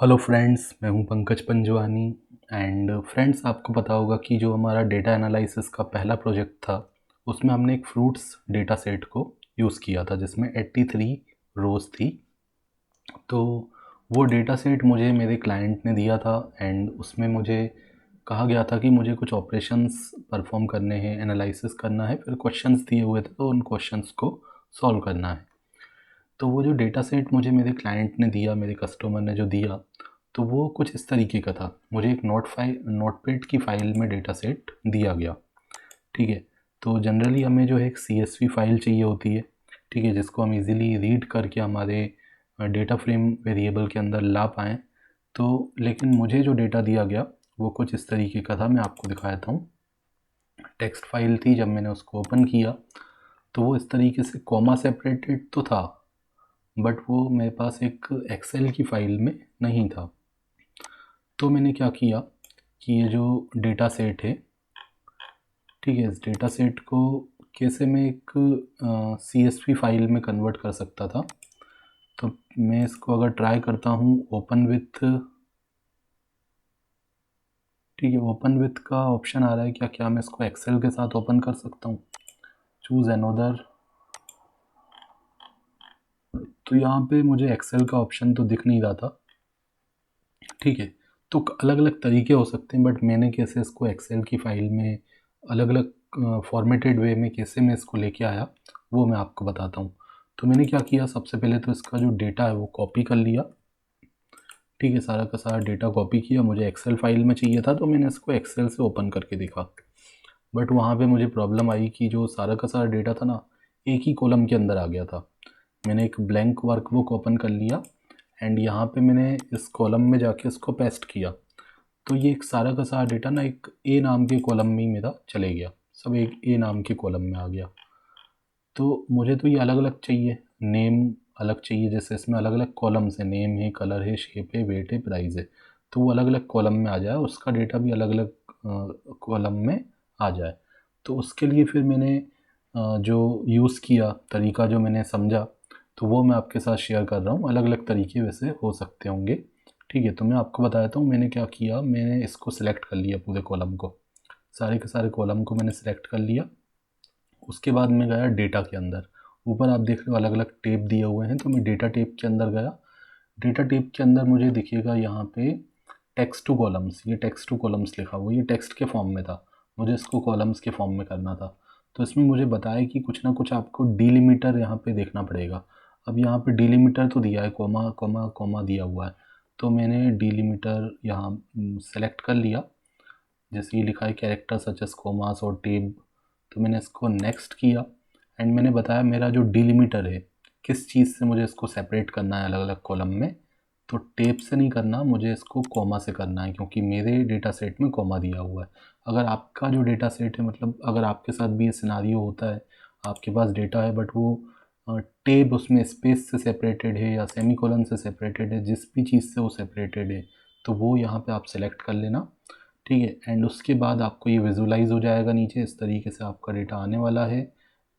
Hello friends, मैं हूं Pankaj Panjwani. And friends, आपको पता होगा कि जो हमारा डेटा एनालिसिस का पहला प्रोजेक्ट था उसमें हमने एक फ्रूट्स डेटा सेट को यूज़ किया था जिसमें 83 रोज़ थी। तो वो डेटा सेट मुझे मेरे क्लाइंट ने दिया था एंड उसमें मुझे कहा गया था कि मुझे कुछ ऑपरेशंस परफॉर्म करने हैं, एनालिसिस करना है, फिर क्वेश्चंस दिए हुए थे तो उन क्वेश्चंस को सॉल्व करना है। तो वो जो डेटा सेट मुझे मेरे क्लाइंट ने दिया, मेरे कस्टमर ने जो दिया, तो वो कुछ इस तरीके का था। मुझे एक नोटपैड की फ़ाइल में डेटा सेट दिया गया, ठीक है। तो जनरली हमें जो है एक CSV फ़ाइल चाहिए होती है, ठीक है, जिसको हम इजीली रीड करके हमारे डेटा फ्रेम वेरिएबल के अंदर ला पाएँ। तो लेकिन मुझे जो डेटा दिया गया वो कुछ इस तरीके का था, मैं आपको दिखाता हूँ। टेक्स्ट फाइल थी, जब मैंने उसको ओपन किया तो वो इस तरीके से कॉमा सेपरेटेड तो था, बट वो मेरे पास एक एक्सेल की फ़ाइल में नहीं था। तो मैंने क्या किया कि ये जो डेटा सेट है, ठीक है, इस डेटा सेट को कैसे मैं एक CSV फाइल में कन्वर्ट कर सकता था। तो मैं इसको अगर ट्राई करता हूँ ओपन विथ, ठीक है, ओपन विथ का ऑप्शन आ रहा है, क्या मैं इसको एक्सेल के साथ ओपन कर सकता हूँ? Choose another. तो यहाँ पे मुझे एक्सेल का ऑप्शन तो दिख नहीं रहा था, ठीक है। तो अलग अलग तरीके हो सकते हैं, बट मैंने कैसे इसको एक्सेल की फ़ाइल में अलग अलग फॉर्मेटेड वे में कैसे मैं इसको लेके आया वो मैं आपको बताता हूँ। तो मैंने क्या किया, सबसे पहले तो इसका जो डेटा है वो कॉपी कर लिया, ठीक है, सारा का सारा डेटा कॉपी किया। मुझे एक्सेल फाइल में चाहिए था तो मैंने इसको एक्सेल से ओपन करके देखा, बट वहाँ पे मुझे प्रॉब्लम आई कि जो सारा का सारा डेटा था ना, एक ही कॉलम के अंदर आ गया था। मैंने एक ब्लैंक वर्कबुक ओपन कर लिया एंड यहाँ पे मैंने इस कॉलम में जाके इसको पेस्ट किया। तो ये एक सारा का सारा डेटा ना एक ए नाम के कॉलम में ही मेरा चले गया, सब एक ए नाम के कॉलम में आ गया। तो मुझे तो ये अलग अलग चाहिए, नेम अलग चाहिए, जैसे इसमें अलग अलग कॉलम्स हैं, नेम है, कलर है, शेप है, वेट है, प्राइस है। तो वो अलग अलग कॉलम में आ जाए, उसका डेटा भी अलग अलग कॉलम में आ जाए। तो उसके लिए फिर मैंने जो यूज़ किया, तरीका जो मैंने समझा, तो वो मैं आपके साथ शेयर कर रहा हूँ। अलग अलग तरीके वैसे हो सकते होंगे, ठीक है। तो मैं आपको बताता हूँ मैंने क्या किया। मैंने इसको सिलेक्ट कर लिया, पूरे कॉलम को, सारे के सारे कॉलम को मैंने सिलेक्ट कर लिया। उसके बाद मैं गया डेटा के अंदर। ऊपर आप देख रहे हो अलग अलग टेप दिए हुए हैं, तो मैं डेटा टेप के अंदर गया। डेटा टेप के अंदर मुझे दिखेगा यहाँ पे टेक्स्ट टू कॉलम्स, ये टेक्स्ट टू कॉलम्स लिखा हुआ, ये टेक्स्ट के फॉर्म में था, मुझे इसको कॉलम्स के फॉर्म में करना था। तो इसमें मुझे बताया कि कुछ ना कुछ आपको डीलिमिटर यहाँ पे देखना पड़ेगा। अब यहाँ पे डीलिमिटर तो दिया है, कोमा कोमा कोमा दिया हुआ है, तो मैंने डीलिमिटर यहाँ सेलेक्ट कर लिया। जैसे ये लिखा है कैरेक्टर सच एस कोमास और टेब, तो मैंने इसको नेक्स्ट किया एंड मैंने बताया मेरा जो डिलिमीटर है, किस चीज़ से मुझे इसको सेपरेट करना है अलग अलग कॉलम में। तो टेप से नहीं करना, मुझे इसको कॉमा से करना है, क्योंकि मेरे डेटा सेट में कॉमा दिया हुआ है। अगर आपका जो डेटा सेट है, मतलब अगर आपके साथ भी ये सिनारियो होता है, आपके पास डेटा है बट वो टेब उसमें स्पेस से सेपरेटेड है या सेमी कॉलन से सेपरेटेड है, जिस भी चीज़ से वो सेपरेटेड है, तो वो यहाँ पे आप सेलेक्ट कर लेना, ठीक है। एंड उसके बाद आपको ये विजुलाइज हो जाएगा नीचे, इस तरीके से आपका डेटा आने वाला है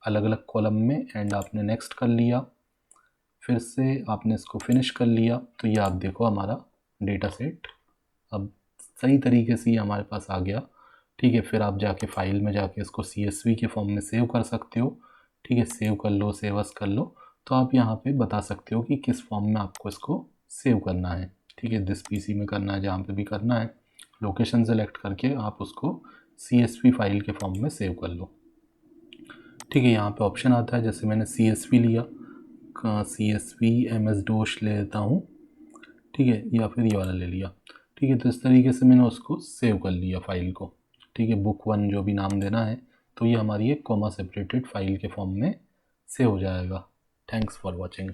अलग अलग कॉलम में। एंड आपने नेक्स्ट कर लिया, फिर से आपने इसको फिनिश कर लिया, तो ये आप देखो हमारा डेटा सेट अब सही तरीके से ये हमारे पास आ गया, ठीक है। फिर आप जाके फाइल में जाके इसको CSV के फॉर्म में सेव कर सकते हो, ठीक है, सेव कर लो, सेव एज़ कर लो। तो आप यहाँ पे बता सकते हो कि किस फॉर्म में आपको इसको सेव करना है, ठीक है, जिस PC में करना है, जहाँ पे भी करना है, लोकेशन सेलेक्ट करके आप उसको CSV फाइल के फॉर्म में सेव कर लो, ठीक है। यहाँ पे ऑप्शन आता है, जैसे मैंने CSV लिया, CSV MS DOS ले लेता हूँ, ठीक है, या फिर ये वाला ले लिया, ठीक है। तो इस तरीके से मैंने उसको सेव कर लिया फाइल को, ठीक है, बुक 1 जो भी नाम देना है। तो ये हमारी एक कॉमा सेपरेटेड फाइल के फॉर्म में सेव हो जाएगा। Thanks for watching.